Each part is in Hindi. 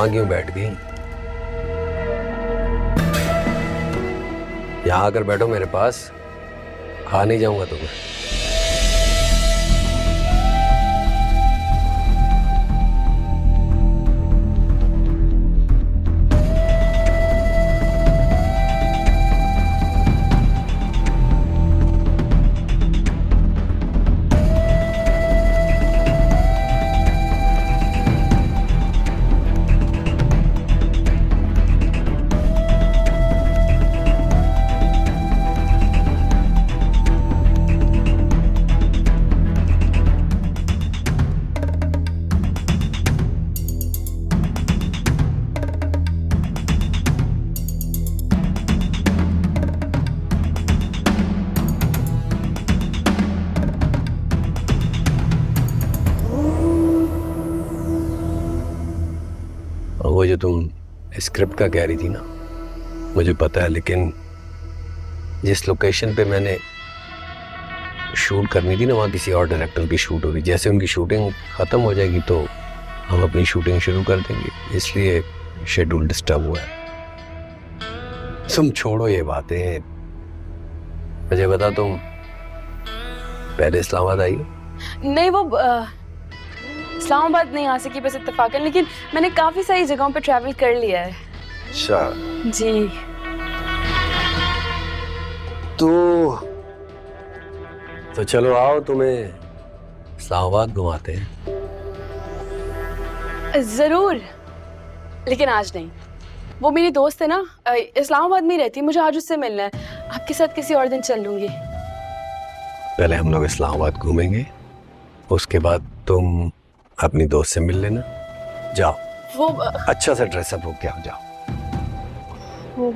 वहां क्यों बैठ गई? यहाँ आकर बैठो मेरे पास, खा नहीं जाऊंगा तुम्हें। वो जो तुम स्क्रिप्ट का कह रही थी ना, मुझे पता है, लेकिन जिस लोकेशन पे मैंने शूट करनी थी ना, वहाँ किसी और डायरेक्टर की शूट हो रही। जैसे उनकी शूटिंग ख़त्म हो जाएगी तो हम अपनी शूटिंग शुरू कर देंगे, इसलिए शेड्यूल डिस्टर्ब हुआ है। तुम छोड़ो ये बातें, मुझे बता, तुम पहले इस्लामाबाद आई हो? नहीं, वो इस्लामाबाद नहीं आ सकी बस इत्तेफाकन, लेकिन मैंने काफी सारी जगहों पे ट्रैवल कर लिया है। अच्छा जी। तो चलो आओ, तुम्हें इस्लामाबाद घुमाते हैं। जरूर, लेकिन आज नहीं। वो मेरी दोस्त है ना, इस्लामाबाद में ही रहती है, मुझे आज उससे मिलना है। आपके साथ किसी और दिन चल लूंगी। पहले हम लोग इस्लामाबाद घूमेंगे, उसके बाद तुम अपनी दोस्त से मिल लेना। जाओ, वो अच्छा सा ड्रेसअप हो, क्या जाओ। वो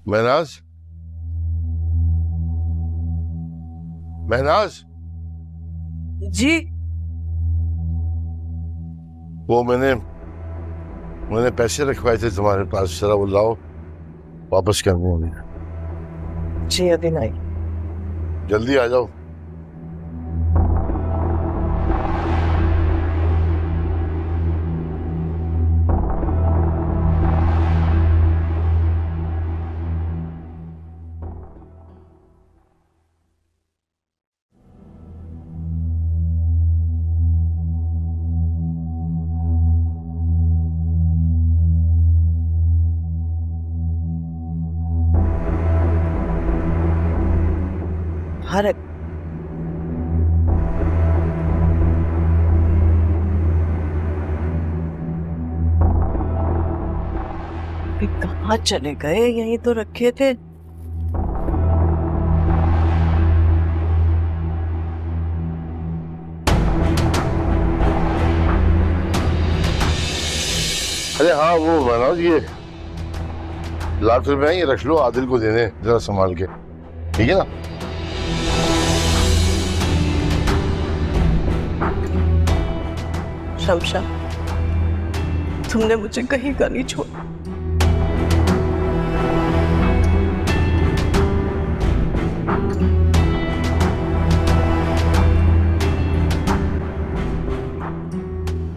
महनाज, महनाज जी। वो मैंने पैसे रखवाए थे तुम्हारे पास, जरा वो लाओ, वापस करने होंगे। जी अभी नहीं। जल्दी आ जाओ। भारत, कहाँ चले गए? यहीं तो रखे थे। अरे हाँ, वो महनाज, ये ₹1,00,000 ये रख लो, आदिल को देने, जरा संभाल के, ठीक है ना? शमशा, तुमने मुझे कहीं का नहीं छोड़ा।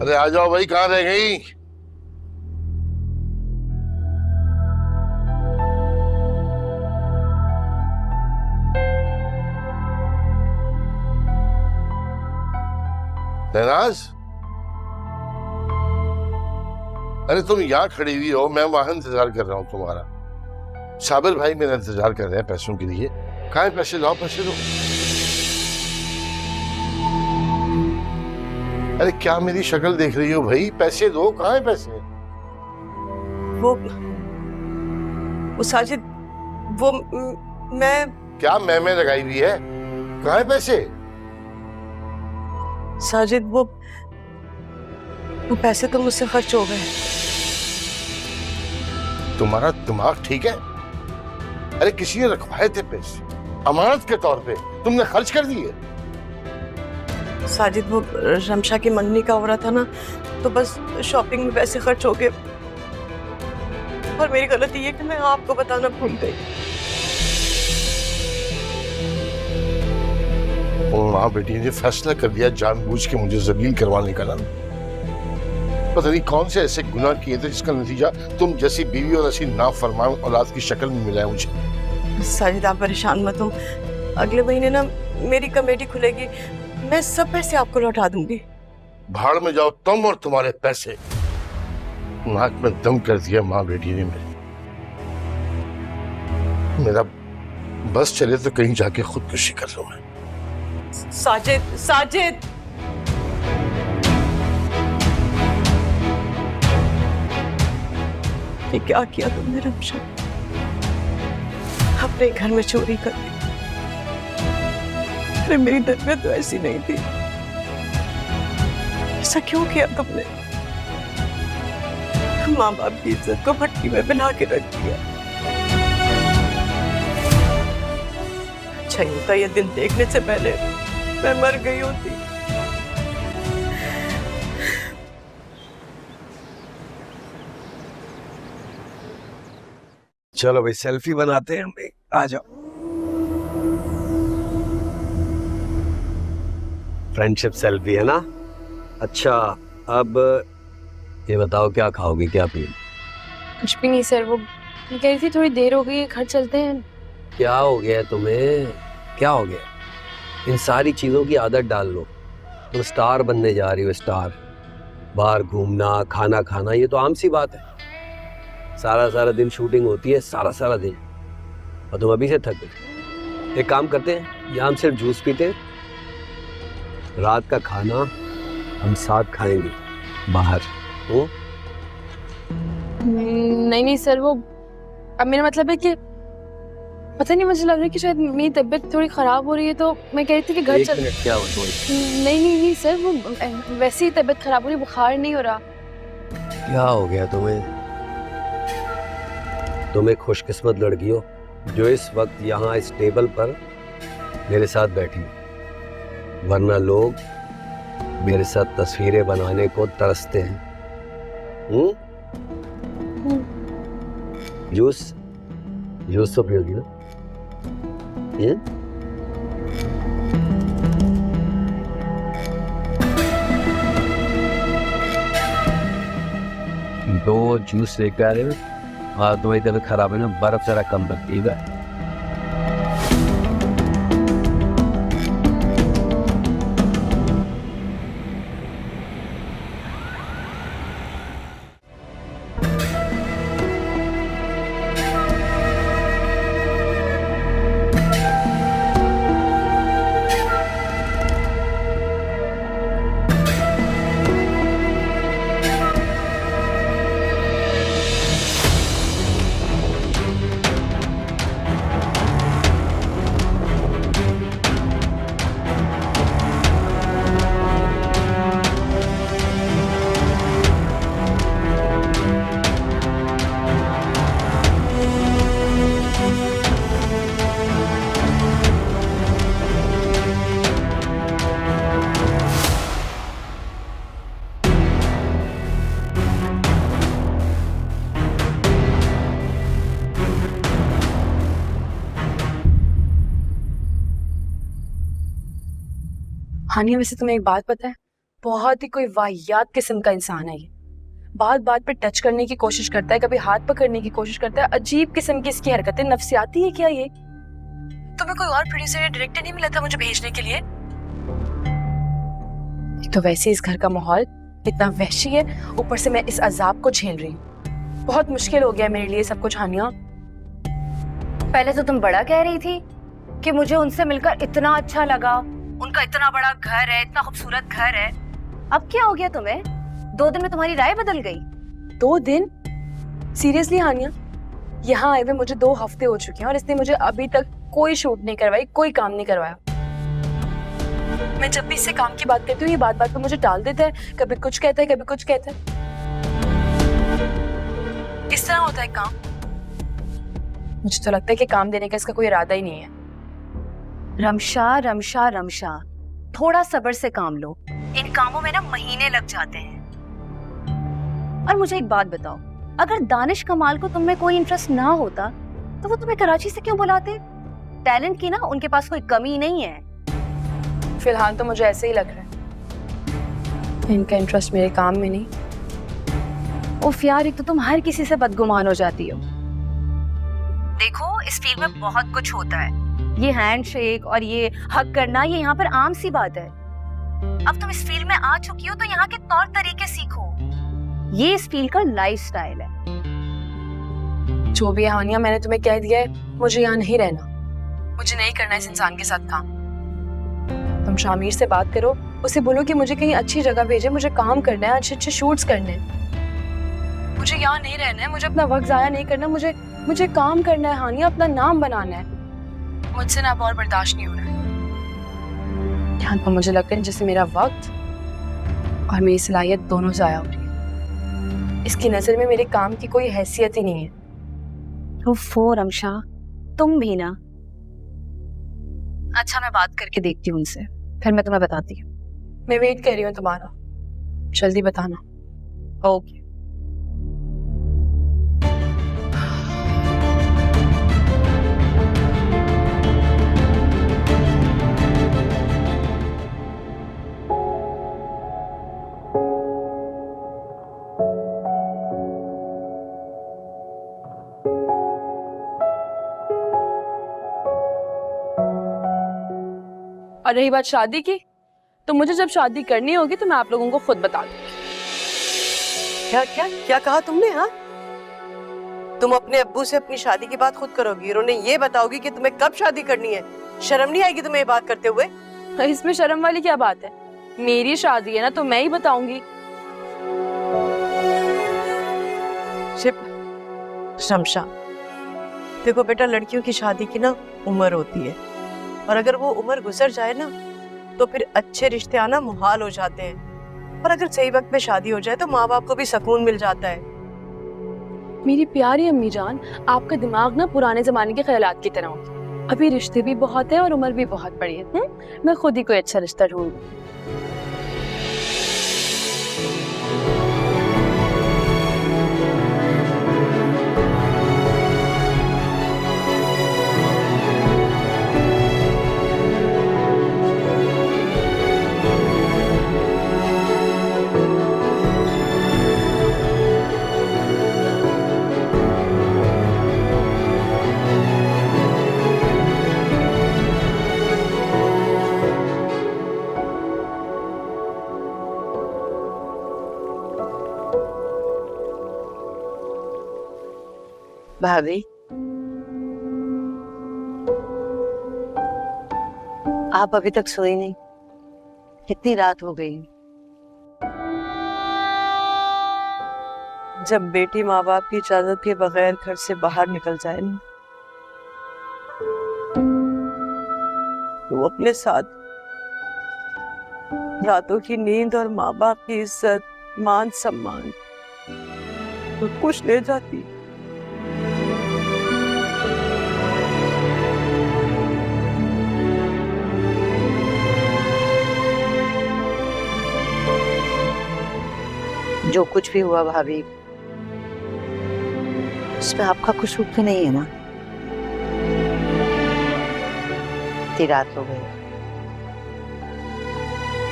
अरे आ जाओ भाई, कहाँ रह गई? महनाज, अरे तुम यहाँ खड़ी हुई हो, मैं वहां इंतजार कर रहा हूँ तुम्हारा। साबिर भाई मेरा इंतजार कर रहे हैं पैसों के लिए। कहाँ है पैसे? लाओ पैसे, दो। अरे क्या मेरी शक्ल देख रही हो भाई? पैसे दो, कहाँ है पैसे? वो साजिद, वो मैं क्या मैं लगाई हुई है? कहाँ है पैसे? साजिद वो पैसे तो मुझसे खर्च हो गए। तुम्हारा दिमाग ठीक है? अरे किसी ने रखवाए थे पैसे अमानत के तौर पे, तुमने खर्च कर दिए। साजिद वो रमशा की मंगनी का हो रहा था ना, तो बस शॉपिंग में पैसे खर्च हो गए। और मेरी गलती है कि मैं आपको बताना भूल गई। माँ बेटी ने फैसला कर दिया जानबूझ के मुझे जलील करवाने का ना। पता नहीं कौन से ऐसे गुनाह किए थे जिसका नतीजा तुम जैसी बीवी और ऐसी नाफरमान औलाद की शक्ल में मिला है मुझे। साजिद आप परेशान मत हो, अगले महीने ना मेरी कमेटी खुलेगी, मैं सब पैसे आपको लौटा दूंगी। भाड़ में जाओ तुम और तुम्हारे पैसे। नाक में दम कर दिया माँ बेटी ने मेरा बस चले तो कहीं जाके खुदकुशी कर लूं मैं। साजिद साजिद ये क्या किया तुमने रमशा? अपने घर में चोरी कर दी। अरे मेरी तबीयत तो ऐसी नहीं थी, ऐसा क्यों किया तुमने? माँ बाप की इज्जत को भट्टी में मिला के रख दिया। अच्छा ही होता ये दिन देखने से पहले मैं मर गई होती। चलो भाई सेल्फी बनाते हैं हम भी, आ जाओ। फ्रेंडशिप सेल्फी है ना? अच्छा अब ये बताओ क्या खाओगे क्या पियोगे? कुछ भी नहीं सर, वो मैं कह रही थी थोड़ी देर हो गई है, घर चलते हैं। क्या हो गया तुम्हें? क्या हो गया? इन सारी चीजों की आदत डाल लो। तुम स्टार बनने जा रही हो, स्टार। बाहर घूमना, खाना खाना, ये तो आम सी बात है। सारा सारा दिन शूटिंग होती है, सारा सारा दिन, और तुम अभी से थक गए। एक काम करते हैं, यहाँ हम सिर्फ जूस पीते हैं, रात का खाना हम साथ खाएंगे बाहर। वो नहीं नहीं सर, वो अब मेरा मतलब है कि पता नहीं, मुझे लग रहा है कि शायद मेरी तबीयत थोड़ी खराब हो रही है, तो मैं कह रही थी कि घर चल। क्या हो तो? नहीं नहीं नहीं सर, वो वैसे ही तबीयत खराब हो रही, बुखार नहीं हो रहा। क्या हो गया तुम्हें? तुम एक खुशकिस्मत लड़की हो जो इस वक्त यहाँ इस टेबल पर मेरे साथ बैठी, वरना लोग मेरे साथ तस्वीरें बनाने को तरसते हैं। जूस जूस तो पियोगी ना? दो जूस लेकर आ रहे हो। हाँ तुम्हारी तबीयत खराब है ना, बर्फ जरा कम रखिएगा। हानिया, वैसे तुम्हें एक बात पता है, बहुत ही कोई वाहियात किस्म का इंसान है ये। बात बात पे टच करने की कोशिश करता है, कभी हाथ पकड़ने की कोशिश करता है। अजीब किस्म की इसकी हरकतें, नफसियाती है क्या ये? तुम्हें कोई और प्रोड्यूसर या डायरेक्टर नहीं मिला था मुझे भेजने के लिए? तो वैसे इस घर का माहौल इतना वहशी है, ऊपर से मैं इस अजाब को झेल रही हूँ। बहुत मुश्किल हो गया मेरे लिए सब कुछ। हानिया, पहले तो तुम बड़ा कह रही थी कि मुझे उनसे मिलकर इतना अच्छा लगा, उनका इतना बड़ा घर है, इतना खूबसूरत घर है। अब क्या हो गया तुम्हें? 2 दिन में तुम्हारी राय बदल गई। 2 दिन? सीरियसली हानिया, यहाँ आए हुए मुझे 2 हफ्ते हो चुके हैं और इसने मुझे अभी तक कोई शूट नहीं करवाई, कोई काम नहीं करवाया। मैं जब भी इससे काम की बात करती हूँ ये बात बात पे मुझे टाल देता है, कभी कुछ कहता है कभी कुछ कहता है। इस तरह होता है काम? मुझे तो लगता है कि काम देने का इसका कोई इरादा ही नहीं है। रमशा रमशा रमशा, थोड़ा सब्र से काम लो। इन कामों में ना महीने लग जाते हैं। और मुझे एक बात बताओ, अगर दानिश कमाल को तुम में कोई इंटरेस्ट ना होता तो वो तुम्हें कराची से क्यों बुलाते? टैलेंट की ना उनके पास कोई कमी नहीं है। फिलहाल तो मुझे ऐसे ही लग रहा है, इनका इंटरेस्ट मेरे काम में नहीं। उफ यार, एक तो तुम हर किसी से बदगुमान हो जाती हो। देखो, इस फील्ड में बहुत कुछ होता है। ये हैंडशेक और ये हक करना, ये यहाँ पर आम सी बात है। अब तुम इस फील्ड में आ चुकी हो तो यहाँ के तौर तरीके सीखो। ये इस फील्ड का लाइफस्टाइल है। जो भी है हानिया, मैंने तुम्हें कह दिया है मुझे यहाँ नहीं रहना। मुझे नहीं करना इस इंसान के साथ काम। तुम शामिर से बात करो, उसे बोलो कि मुझे कहीं अच्छी जगह भेजे, मुझे काम करना है, अच्छे अच्छे शूट्स करने हैं। मुझे यहाँ नहीं रहना है, मुझे अपना वक्त जाया नहीं करना, मुझे काम करना है हानिया, अपना नाम बनाना है। मुझसे ना अब और बर्दाश्त नहीं हो रहा है। यहाँ पर मुझे लगता है जैसे मेरा वक्त और मेरी सलाहियत दोनों जाया हो रही है। इसकी नजर में मेरे काम की कोई हैसियत ही नहीं है। ओफो रमशा, तुम भी ना। अच्छा, मैं बात करके देखती हूँ उनसे, फिर मैं तुम्हें बताती हूँ। मैं वेट कर रही हूँ तुम्हारा, जल्दी बताना। ओके। और रही बात शादी की, तो मुझे जब शादी करनी होगी तो मैं आप लोगों को खुद बता दूंगी। क्या क्या क्या कहा तुमने? हाँ, तुम अपने अब्बू से अपनी शादी की बात खुद करोगी और उन्हें ये बताओगी कि तुम्हें कब शादी करनी है? शर्म नहीं आएगी तुम्हें ये बात करते हुए? इसमें शर्म वाली क्या बात है? मेरी शादी है ना, तो मैं ही बताऊंगी। शमशा, देखो बेटा, लड़कियों की शादी की ना उम्र होती है, और अगर वो उम्र गुजर जाए ना तो फिर अच्छे रिश्ते आना मुहाल हो जाते हैं। और अगर सही वक्त पे शादी हो जाए तो माँ बाप को भी सुकून मिल जाता है। मेरी प्यारी अम्मी जान, आपका दिमाग ना पुराने जमाने के ख्यालात की तरह होगी। अभी रिश्ते भी बहुत है और उम्र भी बहुत बड़ी है। मैं खुद ही कोई अच्छा रिश्ता ढूंढूंगी। भाभी, आप अभी तक सोई नहीं? कितनी रात हो गई? जब बेटी माँ बाप की इजाजत के बगैर घर से बाहर निकल जाए ना, तो वो अपने साथ रातों की नींद और माँ बाप की इज्जत, मान सम्मान तो कुछ ले जाती। जो कुछ भी हुआ भाभी, उसमें आपका कसूर तो नहीं है ना? इतनी रात हो गई,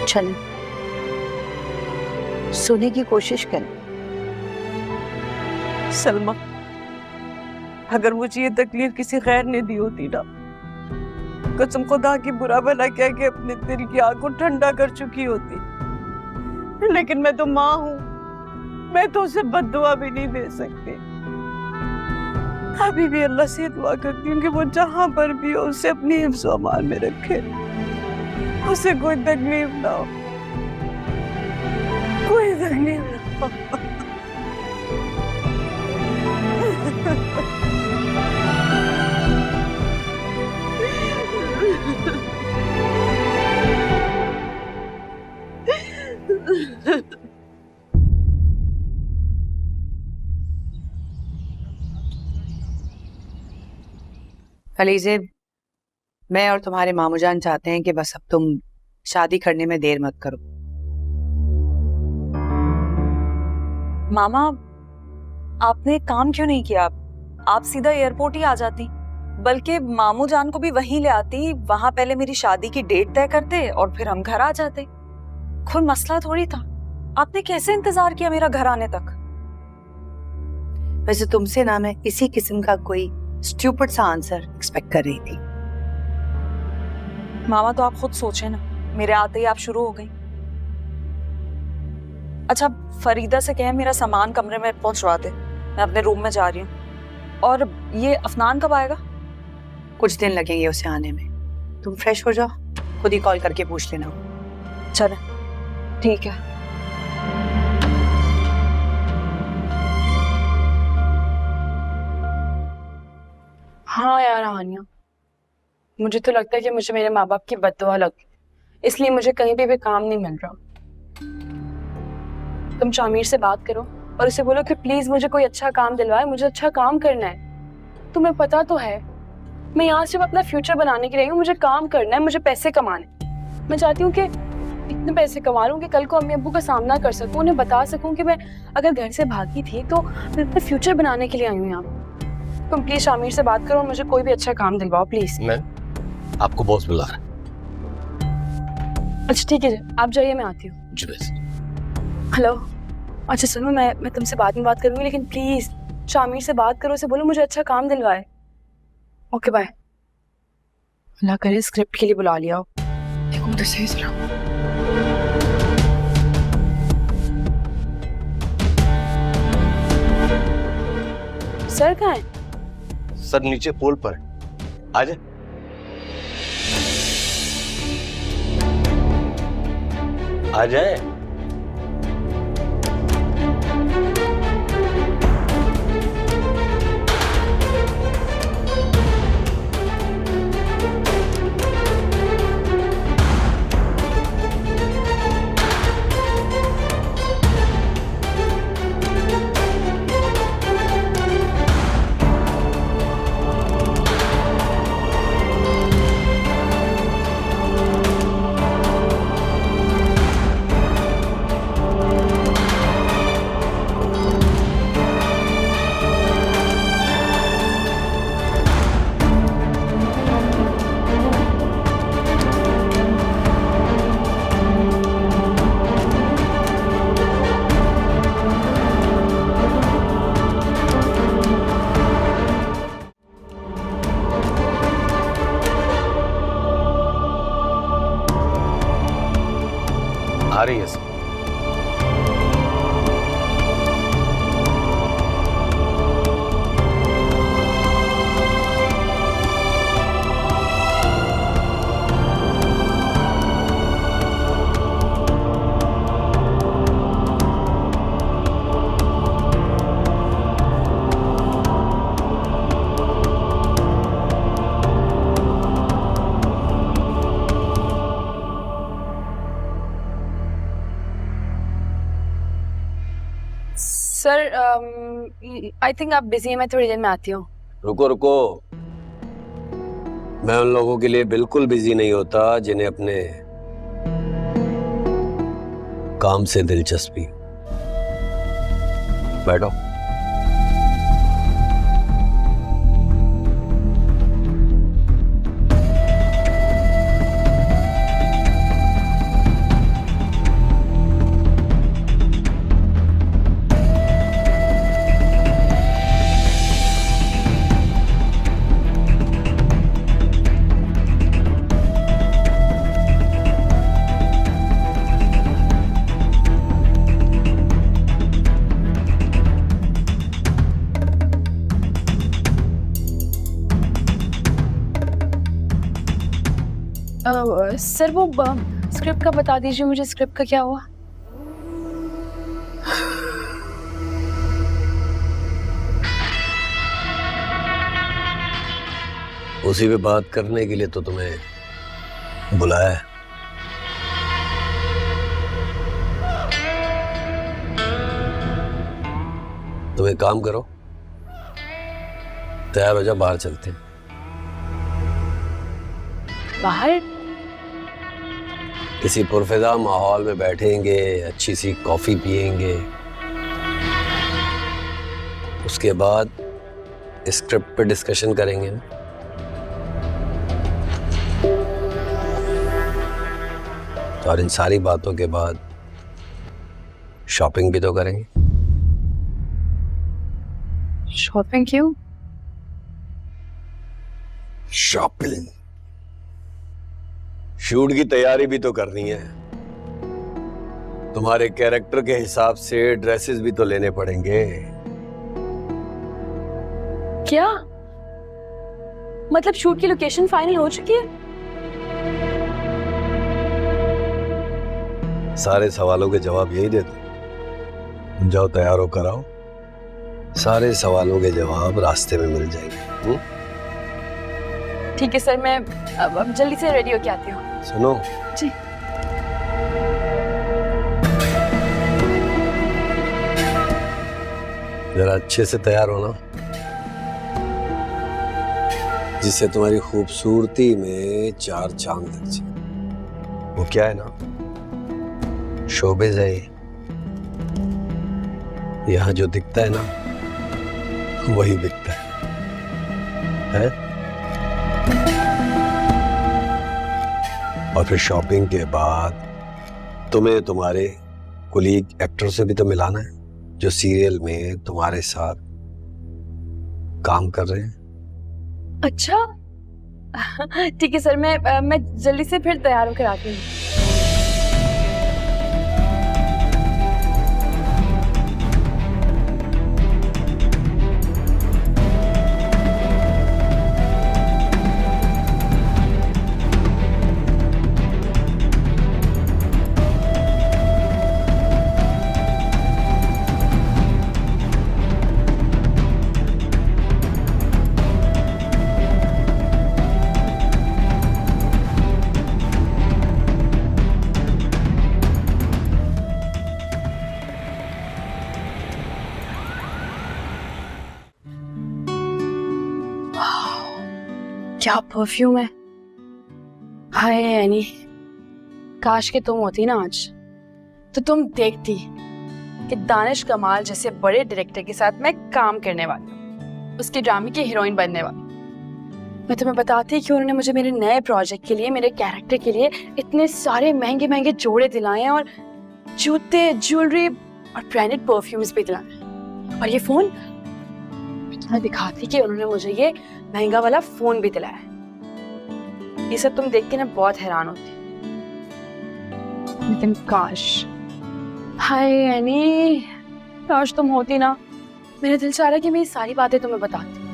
चलें सोने की कोशिश करें। सलमा, अगर मुझे ये तकलीफ किसी गैर ने दी होती ना, कसम खुदा की बुरा भला कह के अपने दिल की आग को ठंडा कर चुकी होती। लेकिन मैं तो माँ हूँ, मैं तो उसे बद्दुआ भी नहीं दे सकती। अभी भी अल्लाह से दुआ करती हूँ कि वो जहाँ पर भी हो उसे अपनी हिफ्ज़ व अमान में रखे, उसे कोई तकलीफ ना हो, कोई तकलीफ ना हो। खलीजे, मैं और तुम्हारे मामू जान चाहते हैं कि बस अब तुम शादी करने में देर मत करो। मामा, आपने एक काम क्यों नहीं किया? आप सीधा एयरपोर्ट ही आ जाती, बल्कि मामू जान को भी वहीं ले आती, वहां पहले मेरी शादी की डेट तय करते और फिर हम घर आ जाते। कोई मसला थोड़ी था। आपने कैसे इंतजार किया मेरा घर आने तक? वैसे तुमसे ना मैं इसी किस्म का कोई स्टूपिड सा आंसर एक्सपेक्ट कर रही थी। मामा, तो आप खुद सोचे ना, मेरे आते ही आप शुरू हो गई। अच्छा, फरीदा से कहें मेरा सामान कमरे में पहुंचवा दे, मैं अपने रूम में जा रही हूँ। और ये अफनान कब आएगा? कुछ दिन लगेंगे उसे आने में। तुम फ्रेश हो जाओ, खुद ही कॉल करके पूछ लेना। चले, ठीक है। हाँ यार हानिया, मुझे तो लगता है कि मुझे मेरे माँ बाप की बद्दुआ लगी, इसलिए मुझे कहीं पे भी काम नहीं मिल रहा। तुम शामिर से बात करो और उसे बोलो कि प्लीज मुझे कोई अच्छा काम दिलवाए, मुझे अच्छा काम करना है। तुम्हें पता तो है मैं यहाँ सिर्फ अपना फ्यूचर बनाने के लिए हूँ, मुझे काम करना है, मुझे पैसे कमाने। मैं चाहती हूँ कि इतने पैसे कमा लूँ कि कल को अम्मी अब्बू का सामना कर सकूँ, उन्हें बता सकूँ कि मैं अगर घर से भागी थी तो मैं अपना फ्यूचर बनाने के लिए आई हूँ यहाँ। तुम प्लीज शामिर से बात करो और मुझे कोई भी अच्छा काम दिलवाओ प्लीज। मैं आपको बॉस बुला रहा है। अच्छा ठीक है, आप जाइए, मैं आती हूँ। जी बस। हेलो, अच्छा सुनो, मैं तुमसे बाद में बात करूंगी, लेकिन प्लीज शामिर से बात करो, उसे बोलो मुझे अच्छा काम दिलवाए। Okay bye. अल्लाह करे स्क्रिप्ट के लिए बुला लिया हो। देखो तो सही सुना। सर कहाँ है? सर नीचे पोल पर। आ जाए। आ जाए। आ रही है सर। सर आई थिंक आप बिजी हैं, मैं थोड़ी देर में आती हूँ। रुको रुको, मैं उन लोगों के लिए बिल्कुल बिजी नहीं होता जिन्हें अपने काम से दिलचस्पी। बैठो। सर वो स्क्रिप्ट का बता दीजिए मुझे, स्क्रिप्ट का क्या हुआ? उसी पे बात करने के लिए तो तुम्हें बुलाया है। तुम एक काम करो, तैयार हो जा, बाहर चलते हैं। बाहर? किसी पुरफिजा माहौल में बैठेंगे, अच्छी सी कॉफी पिएंगे, उसके बाद स्क्रिप्ट पे डिस्कशन करेंगे। और इन सारी बातों के बाद शॉपिंग भी तो करेंगे। शॉपिंग क्यों? शॉपिंग, शूट की तैयारी भी तो करनी है। तुम्हारे कैरेक्टर के हिसाब से ड्रेसेस भी तो लेने पड़ेंगे। क्या मतलब शूट की लोकेशन फाइनल हो चुकी है? सारे सवालों के जवाब यही दे दो। जाओ तैयार होकर आओ, सारे सवालों के जवाब रास्ते में मिल जाएंगे। ठीक है सर, मैं अब जल्दी से रेडी होके आती हूँ। सुनो जी। जरा अच्छे से तैयार होना, जिससे तुम्हारी खूबसूरती में 4 चांद लग जाए। वो क्या है ना, शोबिज़ है ये। यहाँ जो दिखता है ना वही बिकता है? और फिर शॉपिंग के बाद तुम्हें तुम्हारे कुलीग एक्टर से भी तो मिलाना है, जो सीरियल में तुम्हारे साथ काम कर रहे हैं। अच्छा ठीक है सर, मैं जल्दी से फिर तैयार होकर आती हूँ। क्या परफ्यूम है। हाय एनी, काश के तुम होती ना आज, तो तुम देखती कि दानिश कमाल जैसे बड़े डायरेक्टर के साथ मैं काम करने वाली, उसके ड्रामे की हीरोइन बनने वाली। मैं तुम्हें बताती कि उन्होंने मुझे मेरे नए प्रोजेक्ट के लिए, मेरे कैरेक्टर के लिए इतने सारे महंगे महंगे जोड़े दिलाए हैं, और जूते, ज्वेलरी और ब्रांडेड परफ्यूम्स भी दिलाए। और ये फोन मैं तुम्हें दिखाती कि उन्होंने मुझे ये महंगा वाला फोन भी दिलाया है। ये सब तुम देख के ना बहुत हैरान होती, लेकिन काश, हाय एनी, काश तुम होती ना। मेरा दिल चाह रहा है कि मैं ये सारी बातें तुम्हें बताती।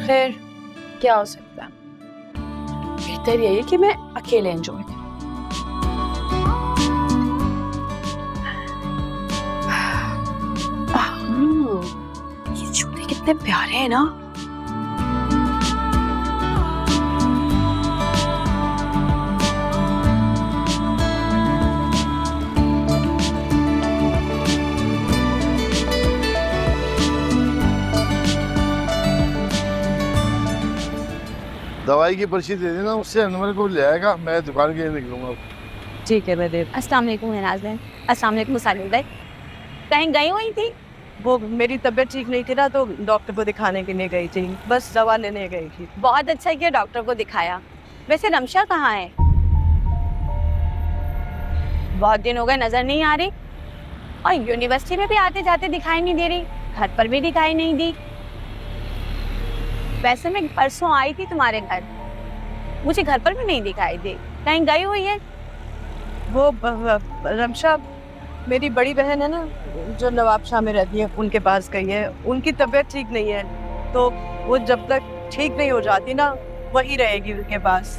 खैर क्या हो सकता है, बेहतर यही है कि मैं अकेले एंजॉय करूं। ये जूते कितने प्यारे हैं ना। दवाई की पर्ची दे देना, उससे अनवर को ले आएगा, मैं दुकान के लिए निकलूंगा। ठीक है, मैं दे। अस्सलाम वालेकुम नाज़रीन, अस्सलाम वालेकुम सालिम भाई। कहीं गई हुई थी? वो मेरी तबीयत ठीक नहीं थी ना, तो डॉक्टर को दिखाने के लिए गई थी, बस दवा लेने गई थी। बहुत अच्छा किया डॉक्टर को दिखाया। वैसे रमशा कहाँ है? बहुत दिन हो गए, नजर नहीं आ रही, और यूनिवर्सिटी में भी आते जाते दिखाई नहीं दे रही, घर पर भी दिखाई नहीं दी। वैसे मैं परसों आई थी तुम्हारे घर, मुझे घर पर भी नहीं दिखाई दी, कहीं गई हुई है? वो रमशा मेरी बड़ी बहन है ना, जो नवाब शाह में रहती है, उनके पास गई है। उनकी तबीयत ठीक नहीं है, तो वो जब तक ठीक नहीं हो जाती ना, वही रहेगी उनके पास।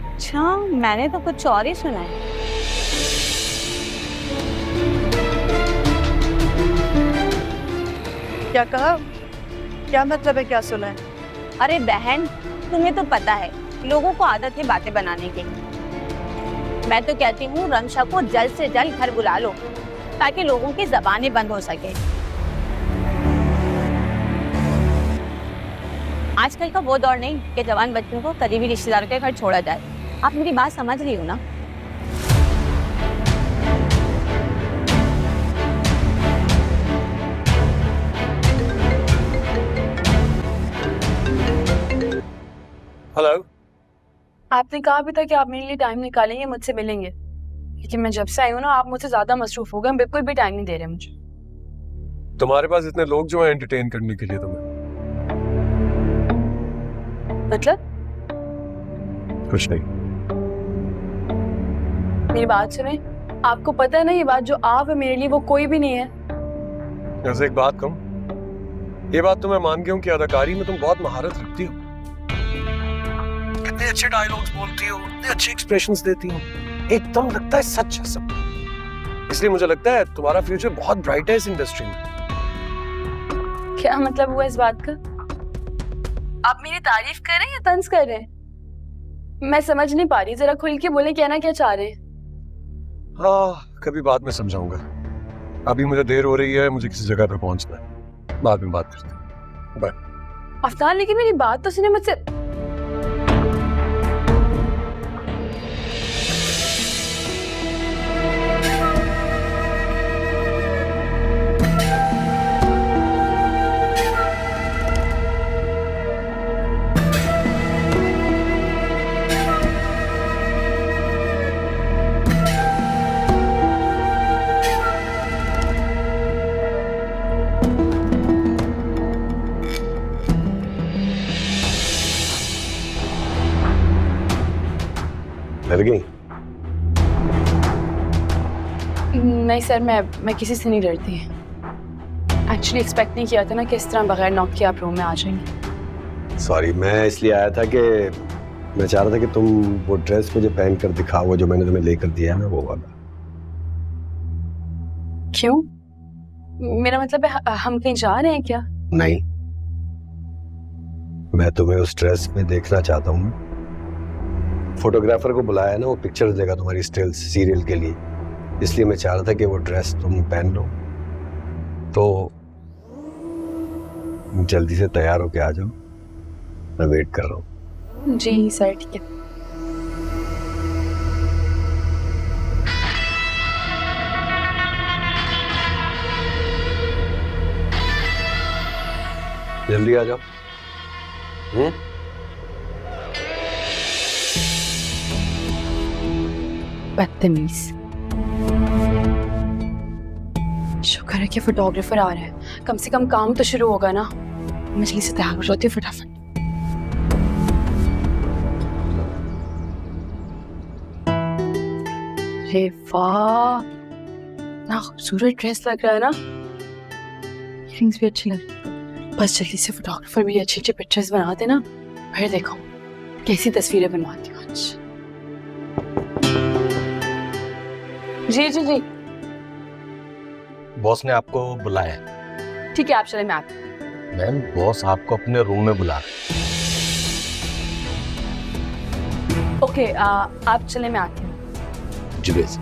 अच्छा, मैंने तो कुछ और ही सुना है। क्या कहा? क्या मतलब है, क्या सुना है? अरे बहन, तुम्हें तो पता है लोगों को आदत है बातें बनाने की। मैं तो कहती हूँ रमशा को जल्द से जल्द घर बुला लो, ताकि लोगों की जबानें बंद हो सके। आजकल का वो दौर नहीं कि जवान बच्चों को करीबी रिश्तेदारों के घर छोड़ा जाए। आप मेरी बात समझ रही हो ना? हेलो। आपने कहा भी था कि आप मेरे लिए टाइम निकालेंगे, मुझसे मिलेंगे, लेकिन मैं जब से आई हूँ ना आप मुझसे ज्यादा मसरूफ हो गए, बिल्कुल भी टाइम नहीं दे रहे मुझे। तुम्हारे पास इतने लोग जो हैं एंटरटेन करने के लिए तुम्हें। मतलब? कुछ नहीं। मेरी बात सुने, आपको पता है ना ये बात जो आप है मेरे लिए वो कोई भी नहीं है। वैसे एक बात कहूं, ये बात तो मैं मान गया हूं कि अदाकारी में तुम बहुत महारत रखती हो। कितने अच्छे डायलॉग्स बोलती हो, इतने अच्छे एक्सप्रेशंस देती हो, एकदम लगता है सच है सब। इसलिए मुझे लगता है तुम्हारा फ्यूचर बहुत ब्राइट है इस इंडस्ट्री में। क्या मतलब हुआ इस बात का? आप मेरी तारीफ कर रहे हैं या तंज कर रहे हैं? मैं समझ नहीं पा रही, जरा खुल के बोले, कहना क्या चाह रहे हैं? हाँ, कभी बाद में समझाऊंगा। अभी मुझे देर हो रही है, मुझे किसी जगह पे पहुंचना है, बाद में बात करते हैं। बाय। अफ्तार, लेकिन मेरी बात तो सुने मुझसे। डर गई? नहीं सर, मैं किसी से नहीं डरती। एक्चुअली एक्सपेक्ट नहीं किया था ना कि इस तरह बगैर नॉक के आप रूम में आ जाएंगे। सॉरी, मैं इसलिए आया था कि मैं चाह रहा था कि तुम वो ड्रेस मुझे पहन कर दिखाओ, वो जो मैंने तुम्हें लेकर दिया है ना, वो वाला। क्यों? मेरा मतलब है हम कहीं जा रहे हैं क्या? नहीं, मैं तुम्हें उस ड्रेस में देखना चाहता हूँ। फोटोग्राफर को बुलाया ना, वो पिक्चर्स देगा तुम्हारी स्टिल्स सीरियल के लिए, इसलिए मैं चाह रहा था कि वो ड्रेस तुम पहन लो। तो जल्दी से तैयार होके आ जाओ, मैं वेट कर रहा हूँ। जी सर, ठीक है। जल्दी आ जाओ। बदतमीज। शुक्र है कि फोटोग्राफर आ रहा है, कम से कम काम तो शुरू होगा ना। मैं जल्दी से तैयार हो जाती हूँ फटाफट। अरे वाह, ना खूबसूरत ड्रेस लग रहा है ना, इयररिंग्स भी अच्छी लग रही है। बस जल्दी से फोटोग्राफर भी अच्छी अच्छी पिक्चर्स बना देना, फिर देखो कैसी तस्वीरें बनवाती हूँ आज। जी जी जी, बॉस ने आपको बुलाया। ठीक है, आप चले, मैं आती हूँ। मैम, बॉस आपको अपने रूम में बुला रहे हैं। ओके, आप चले, मैं आती हूँ। जी बेस।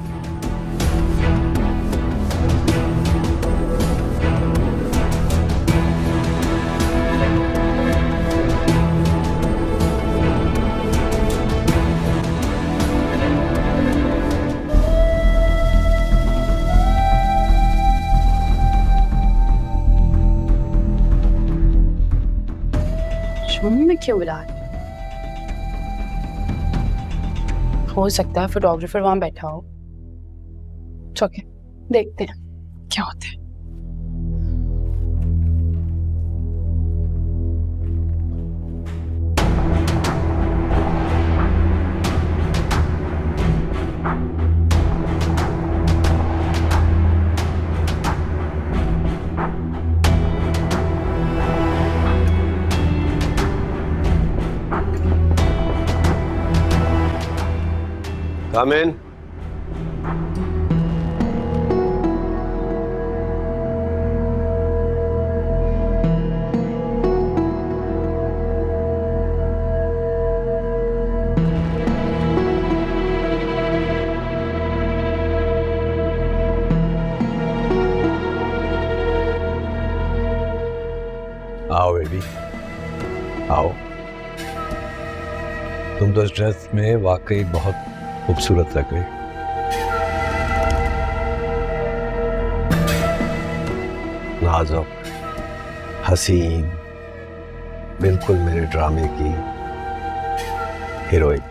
रूम में क्यों बुला रहे? हो सकता है फोटोग्राफर वहां बैठा हो। ओके, देखते हैं क्या होता है। Come in. आओ बेबी। आओ। तुम तो इस ड्रेस में वाकई बहुत खूबसूरत लग रही। नाजुक, हसीन, बिल्कुल मेरे ड्रामे की हीरोइन।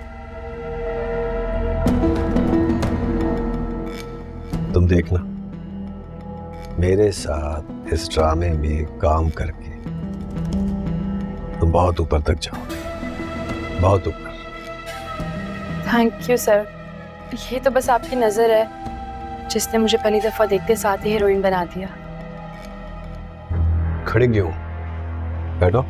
तुम देखना, मेरे साथ इस ड्रामे में काम करके तुम बहुत ऊपर तक जाओगे, बहुत ऊपर। Thank you sir. ये तो बस आपकी नज़र है जिसने मुझे पहली दफ़ा देखते साथ ही हीरोइन बना दिया। खड़े क्यों? बैठो।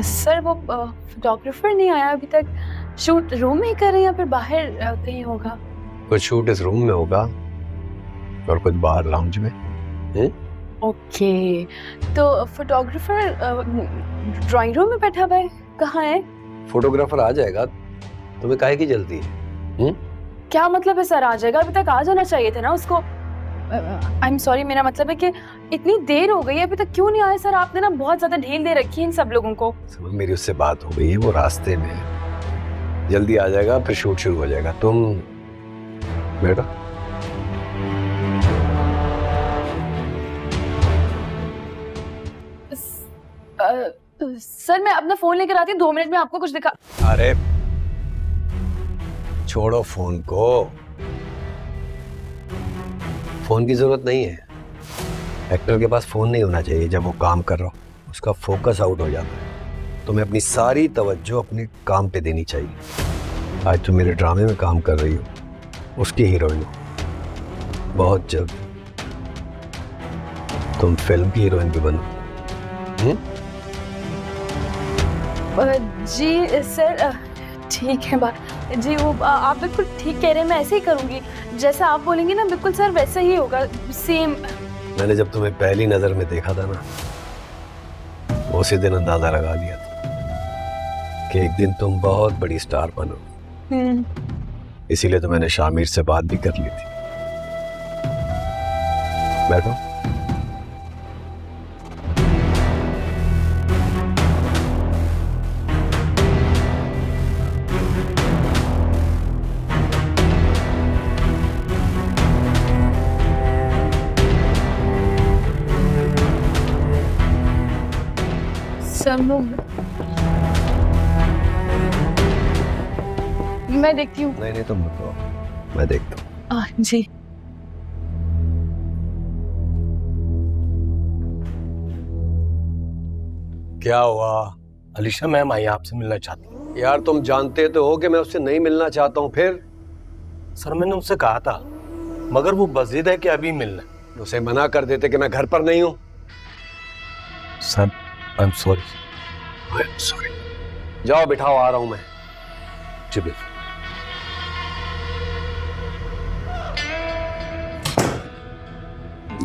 सर वो फोटोग्राफर नहीं आया अभी तक। शूट रूम में ही कर रहे हैं या फिर बाहर कहीं होगा? कुछ शूट इस रूम में होगा और कुछ बाहर लाउंज में। ओके, तो फोटोग्राफर ड्राइंग रूम में बैठा हुआ है, कहाँ है? फोटोग्राफर आ जाएगा, तुम्हें काहे की जल्दी है? क्या मतलब है सर आ जाएगा? अभी तक आ जाना चाहिए था ना उसको। आई एम सॉरी, मेरा मतलब है कि इतनी देर हो गई है अभी तक क्यों नहीं आया सर? आपने ना बहुत ज्यादा ढील दे रखी है इन सब लोगों को। मेरी उससे बात हो गई है, वो रास्ते में है, जल्दी आ जाएगा, फिर शूट शुरू हो जाएगा। तुम बैठो। सर मैं अपना फोन लेकर आती हूँ, 2 मिनट में आपको कुछ दिखा। अरे छोड़ो फोन को, फोन की जरूरत नहीं है। एक्टर के पास फोन नहीं होना चाहिए जब वो काम कर रहा हो, उसका फोकस आउट हो जाता है। तुम्हें अपनी सारी तवज्जो अपने काम पे देनी चाहिए। आज तुम मेरे ड्रामे में काम कर रही हो, उसकी हीरोइन हो, बहुत जल्द तुम फिल्म की हीरोइन भी बनो। जी सर, ठीक है बात जी। वो आप बिल्कुल ठीक कह रहे हैं, मैं ऐसे ही करूँगी जैसा आप बोलेंगे ना, बिल्कुल सर वैसा ही होगा, सेम। मैंने जब तुम्हें पहली नजर में देखा था ना, उसी दिन अंदाजा लगा लिया था कि एक दिन तुम बहुत बड़ी स्टार बनो। इसीलिए तो मैंने शामिर से बात भी कर ली थी। बैठो। सब लोग मैं देखती हूँ। नहीं तुम बताओ, मैं देखता हूँ। जी क्या हुआ? अलीशा मैम आई आपसे मिलना चाहती हूँ। यार तुम जानते तो हो कि मैं उससे नहीं मिलना चाहता हूँ। फिर सर मैंने उससे कहा था, मगर वो बज़िद है कि अभी मिलना। उसे मना कर देते कि मैं घर पर नहीं हूँ। Sir I am sorry. जाओ बिठाओ, आ रहा हूँ मैं। जी बिल्कुल।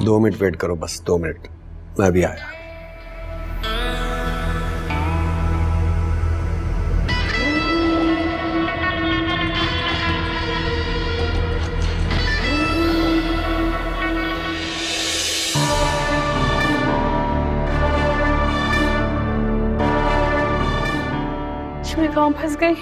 2 मिनट वेट करो, बस 2 मिनट, मैं भी आया। मैं कहाँ फंस गई?